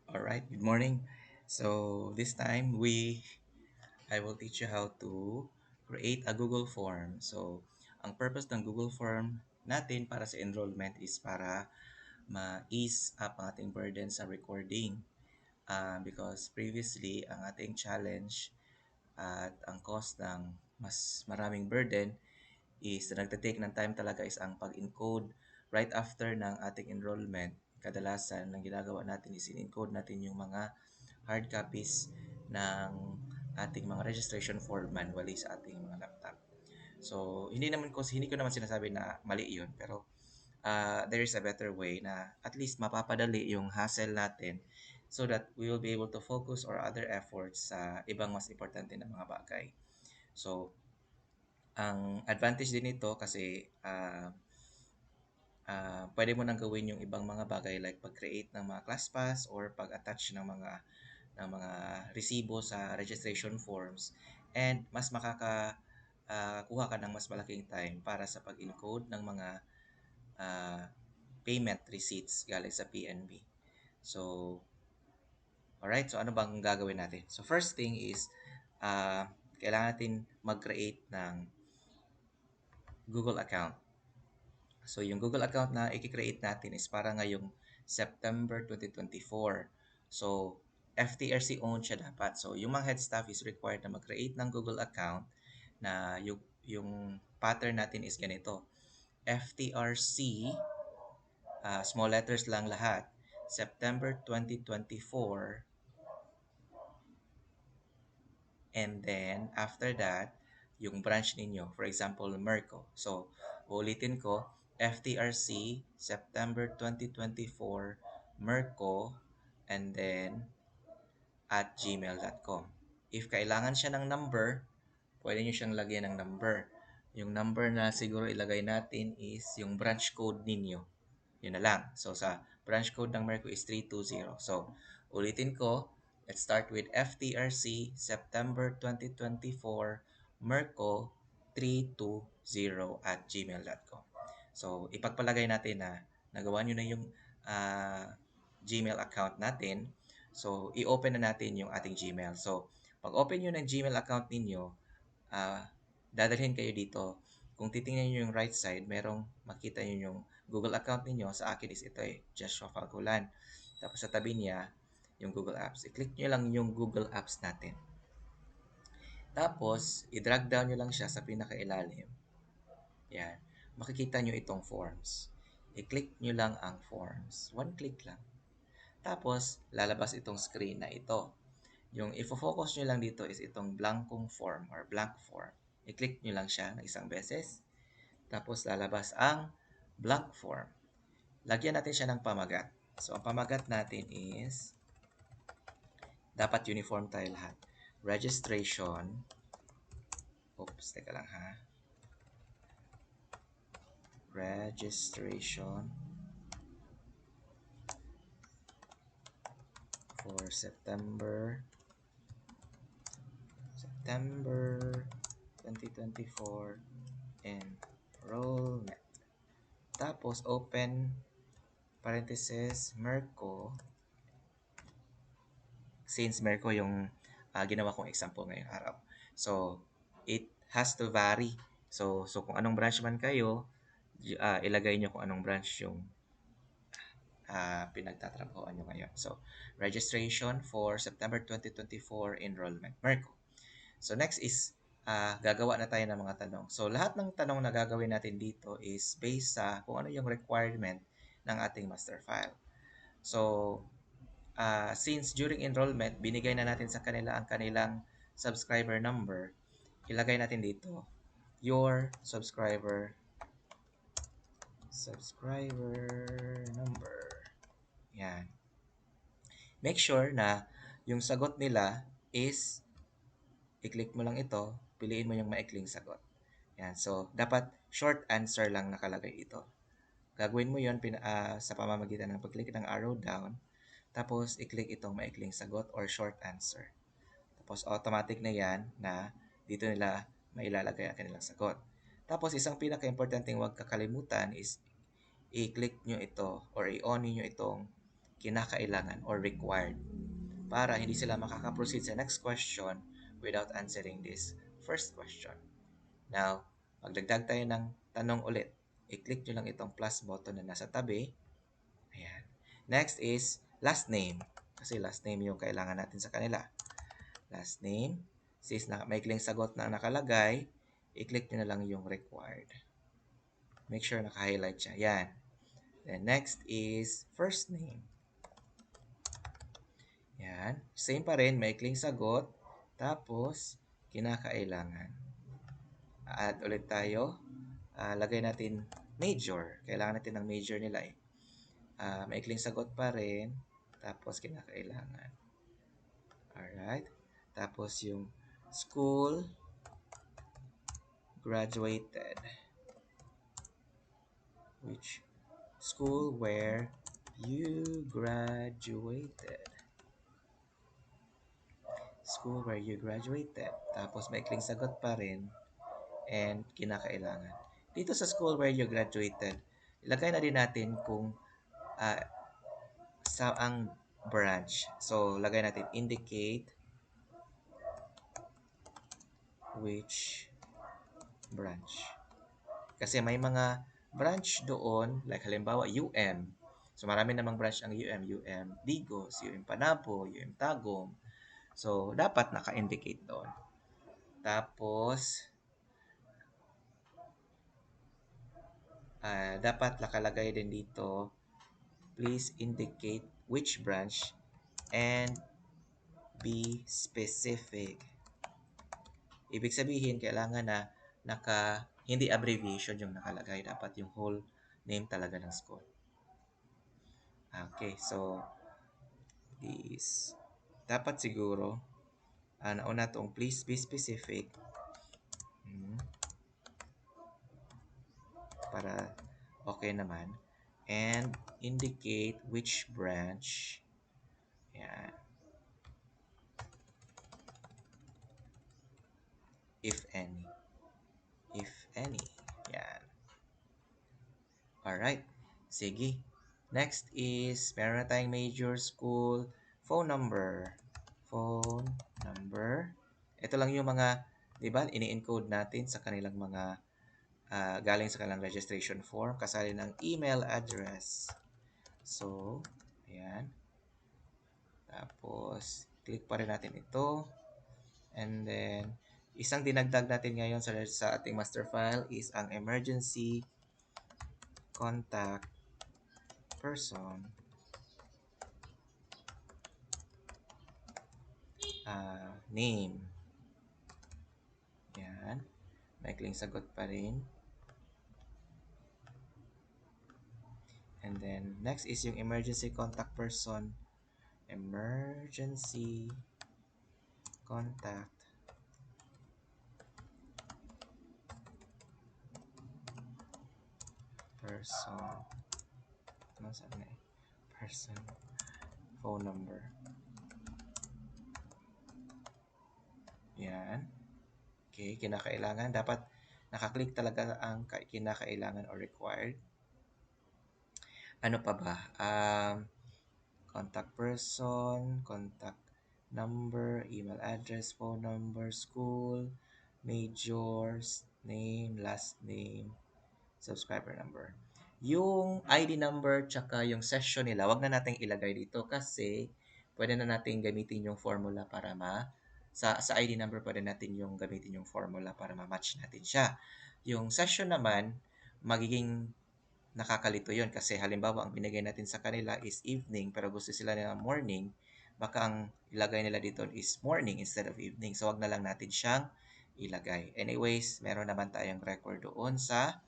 All right, good morning. So this time I will teach you how to create a Google form. So ang purpose ng Google form natin para sa enrollment is para ma-ease up ang ating burden sa recording. Because previously ang ating challenge at ang cost ng mas maraming burden is na nagte-take ng time talaga is ang pag-encode right after ng ating enrollment. Kadalasan, ang ginagawa natin is in-encode natin yung mga hard copies ng ating mga registration form manually sa ating mga laptop. So, hindi ko naman sinasabi na mali 'yun, pero there is a better way na at least mapapadali yung hassle natin so that we will be able to focus our other efforts sa ibang mas importante na mga bagay. So, ang advantage din nito kasi pwede mo nang gawin yung ibang mga bagay like pag-create ng mga class pass or pag-attach ng mga resibo sa registration forms and mas kuha ka ng mas malaking time para sa pag-encode ng mga ah, payment receipts galing sa PNB. So, alright, so ano bang gagawin natin? So, first thing is kailangan natin mag-create ng Google account. So, yung Google account na i-create natin is para ngayong September 2024. So, FTRC owned siya dapat. So, yung mga head staff is required na mag-create ng Google account na yung pattern natin is ganito. FTRC, small letters lang lahat, September 2024, and then after that, yung branch ninyo, for example, Merco. So, ulitin ko, FTRC, September 2024, Merco, and then at gmail.com. If kailangan siya ng number, pwede nyo siyang lagyan ng number. Yung number na siguro ilagay natin is yung branch code ninyo. Yun na lang. So, sa branch code ng Merco is 320. So, ulitin ko, let's start with FTRC September 2024 Merco 320 at gmail.com. So, ipagpalagay natin na nagawa nyo na yung ah, Gmail account natin. So, i-open na natin yung ating Gmail. So, pag open nyo ng Gmail account ninyo, dadalhin kayo dito. Kung titingnan nyo yung right side, merong makita nyo yung Google account ninyo. Sa akin is ito Joshua Falcolan. Tapos sa tabi niya, yung Google Apps. I-click nyo lang yung Google Apps natin. Tapos, i-drag down nyo lang siya sa pinakailalim. Yan. Makikita nyo itong forms. I-click nyo lang ang forms. One click lang. Tapos, lalabas itong screen na ito. Yung ifo-focus nyo lang dito is itong blankong form or blank form. I-click nyo lang siya ng isang beses. Tapos, lalabas ang blank form. Lagyan natin siya ng pamagat. So, ang pamagat natin is dapat uniform tayo lahat. Registration. Oops, teka lang ha. Registration for September 2024 enrollment. Tapos, open parenthesis, Merco. Since Merco yung ginawa kong example ngayong araw. So, it has to vary. So kung anong branch man kayo, ilagay nyo kung anong branch yung pinagtatrabahoan nyo ngayon. So, registration for September 2024 enrollment, Merco. So, next is gagawa na tayo ng mga tanong. So, lahat ng tanong na gagawin natin dito is based sa kung ano yung requirement ng ating master file. So, since during enrollment, binigay na natin sa kanila ang kanilang subscriber number, ilagay natin dito, your subscriber number. Yan. Make sure na yung sagot nila is, i-click mo lang ito, piliin mo yung maikling sagot. Yan. So, dapat short answer lang nakalagay ito. Gagawin mo yon sa pamamagitan ng pag-click ng arrow down, tapos i-click itong maikling sagot or short answer. Tapos automatic na yan na dito nila mailalagay ang kanilang sagot. Tapos isang pinaka-importanting huwag kakalimutan is i-click nyo ito or i-on nyo itong kinakailangan or required para hindi sila makaka-proceed sa next question without answering this first question. Now, magdagdag tayo ng tanong ulit. I-click nyo lang itong plus button na nasa tabi. Ayan. Next is last name. Kasi last name yung kailangan natin sa kanila. Last name. Since maikling sagot na nakalagay, i-click nyo na lang yung required. Make sure naka-highlight siya. Yan. Then next is first name. Yan. Same pa rin, maikling sagot. Tapos, kinakailangan. Add ulit tayo. Lagay natin major. Kailangan natin ng major nila eh. Maikling sagot pa rin. Tapos, kinakailangan. Alright. Tapos, yung school graduated. Which school where you graduated. School where you graduated. Tapos, maikling sagot pa rin. And kinakailangan. Dito sa school where you graduated, ilagay na din natin kung saang branch. So, lagay natin indicate which branch. Kasi may mga branch doon, like halimbawa UM. So, marami namang branch ang UM. UM Digos, UM Panabo, UM Tagum. So, dapat naka-indicate doon. Tapos, dapat nakalagay din dito, please indicate which branch and be specific. Ibig sabihin, kailangan na hindi abbreviation yung nakalagay. Dapat yung whole name talaga ng school. Okay, so, this. Dapat siguro, nauna tong please be specific. Para okay naman. And indicate which branch. Yan. If any. If any. Yan. Alright. Sige. Next is, meron na tayong major, school, phone number. Phone number. Ito lang yung mga, di ba, ini-encode natin sa kanilang mga, galing sa kanilang registration form, kasali ng email address. So, ayan. Tapos, click pa rin natin ito. And then, isang dinagdag natin ngayon sa ating master file is ang emergency contact person. Name. Yan. Maikling sagot pa rin. And then, next is yung emergency contact person. Emergency contact person. Ano sabi na eh? Person. Phone number. Yan. Okay, kinakailangan. Dapat nakaklik talaga ang kinakailangan or required. Ano pa ba? Contact person, contact number, email address, phone number, school, majors, name, last name, subscriber number. Yung ID number tsaka yung session nila, wag na nating ilagay dito kasi pwede na nating gamitin yung formula para sa ID number pwede natin yung gamitin yung formula para ma-match natin siya. Yung session naman, magiging nakakalito yun kasi halimbawa ang binigay natin sa kanila is evening pero gusto sila ng morning, baka ang ilagay nila dito is morning instead of evening. So, wag na lang natin siyang ilagay. Anyways, meron naman tayong record doon sa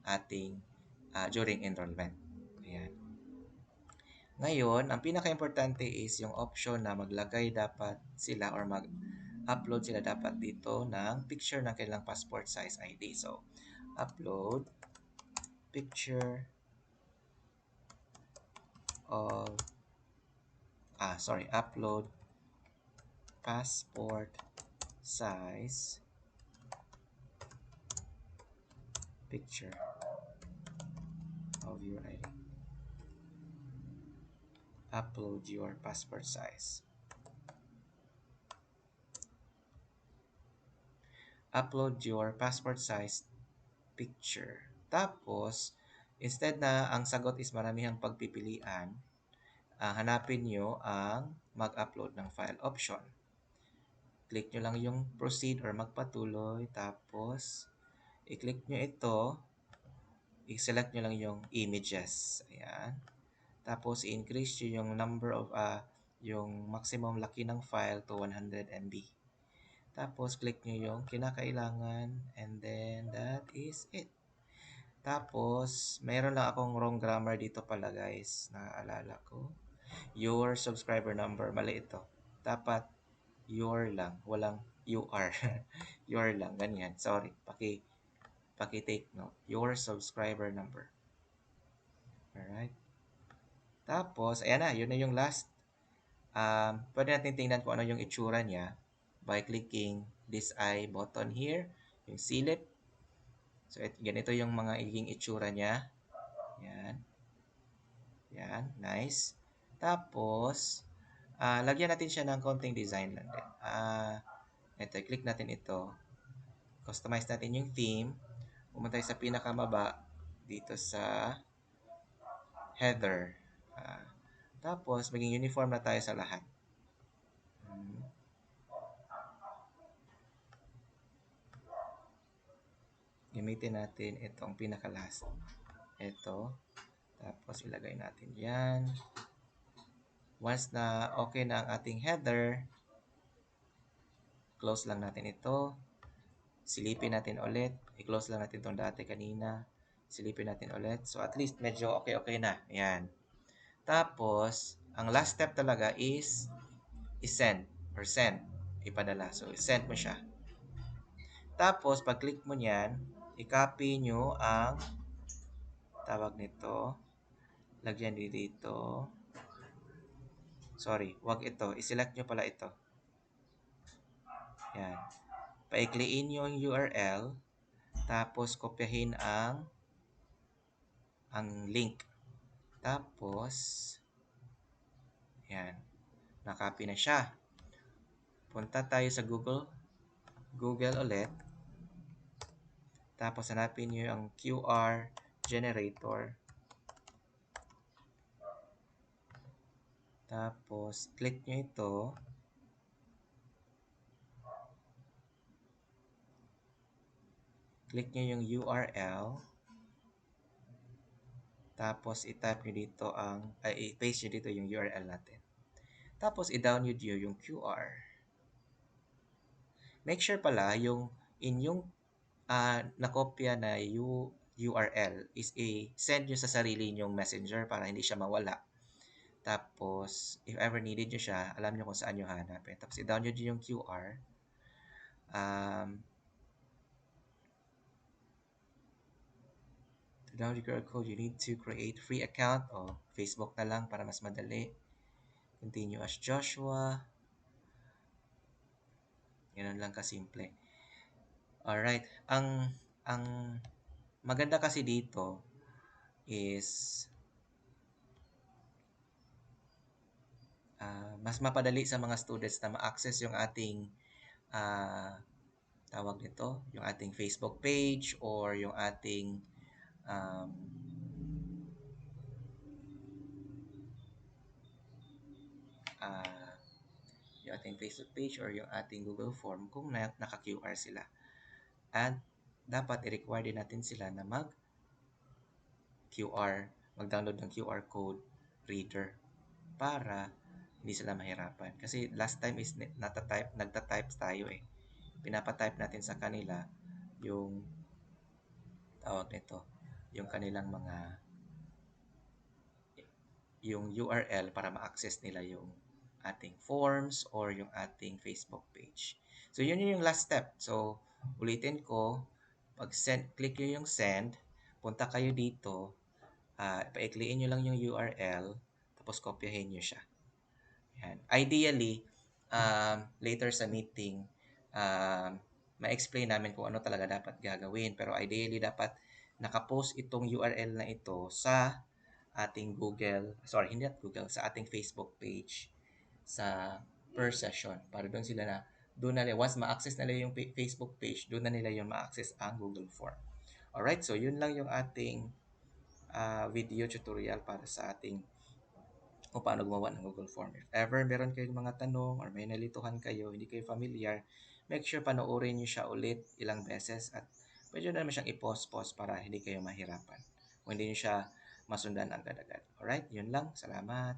ating during enrollment. Ayan. Ngayon, ang pinaka-importante is yung option na maglagay dapat sila or mag-upload sila dapat dito ng picture ng kanilang passport size ID. So, upload picture of upload passport size picture of your ID. Upload your passport size. Upload your passport size picture. Tapos, instead na ang sagot is maramihang pagpipilian, hanapin nyo ang mag-upload ng file option. Click nyo lang yung proceed or magpatuloy. Tapos, i-click nyo ito. I-select nyo lang yung images. Ayan. Tapos, i-increase nyo yung number of, yung maximum laki ng file to 100 MB. Tapos, click nyo yung kinakailangan. And then, that is it. Tapos, mayroon lang akong wrong grammar dito pala guys. Naaalala ko. Your subscriber number. Mali ito. Dapat your lang. Walang you are. Your lang. Ganyan. Sorry. Paki-take note. Your subscriber number. Alright. Tapos, ayan na. Yun na yung last. Pwede natin tingnan kung ano yung itsura niya by clicking this I button here. Yung silip. So, ganito yung mga iging itsura niya. Yan. Yan. Nice. Tapos, lagyan natin siya ng konting design lang din. Ito, click natin ito. Customize natin yung theme. Pumunta tayo sa pinakamaba dito sa header. Ah, Tapos, maging uniform na tayo sa lahat. Hmm. Gamitin natin itong pinaka-last. Ito. Tapos, ilagay natin yan. Once na okay na ang ating header, close lang natin ito. Silipin natin ulit. I-close lang natin itong dati kanina. Silipin natin ulit. So, at least medyo okay-okay na. Ayan. Tapos, ang last step talaga is i-send or send. Ipadala. So, send mo siya. Tapos, pag-click mo niyan, i-copy nyo ang tawag nito. Lagyan nyo dito. Sorry, wag ito. I-select nyo pala ito. Yan. Paikliin nyo yung URL. Tapos, kopyahin ang link. Tapos, yan. Nakopy na siya. Punta tayo sa Google. Google ulit. Tapos, hanapin nyo ang QR generator. Tapos, click nyo ito. Click nyo yung URL. Tapos, i-type nyo dito i-paste nyo dito yung URL natin. Tapos, i-download nyo yung QR. Make sure pala yung inyong nakopya na URL is send nyo sa sarili nyong messenger para hindi siya mawala. Tapos, if ever needed nyo siya, alam nyo kung saan nyo hanapin. Tapos, i-download nyo yung QR. To download the QR code, you need to create free account o Facebook na lang para mas madali. Continue as Joshua. Ganun lang kasimple. Alright. Ang maganda kasi dito is mas mapadali sa mga students na ma-access yung ating tawag nito, yung ating Facebook page or um, uh, yung ating Facebook page or yung ating Google Form kung naka-QR sila. At dapat i-require din natin sila na mag-download ng QR code reader para hindi sila mahirapan. Kasi last time is nagta-type tayo eh. Pinapatype natin sa kanila yung tawag nito, yung kanilang yung URL para ma-access nila yung ating forms or yung ating Facebook page. So, yun yung last step. So, ulitin ko, pag click nyo yung send, punta kayo dito, paikliin nyo lang yung URL, tapos kopyahin nyo siya. Yan. Ideally, later sa meeting, ma-explain namin kung ano talaga dapat gagawin. Pero ideally, dapat nakapost itong URL na ito sa ating Google, sorry, hindi at Google, sa ating Facebook page sa per session para doon sila na doon na nila, once ma-access nila yung Facebook page, doon na nila yung ma-access ang Google Form. Alright, so yun lang yung ating video tutorial para sa ating kung paano gumawa ng Google Form. If ever meron kayong mga tanong or may nalituhan kayo, hindi kayo familiar, make sure panoorin nyo siya ulit ilang beses at pwede nyo naman siyang i-pause-pause para hindi kayo mahirapan. Kung hindi nyo siya masundan agad-agad. Alright, yun lang. Salamat.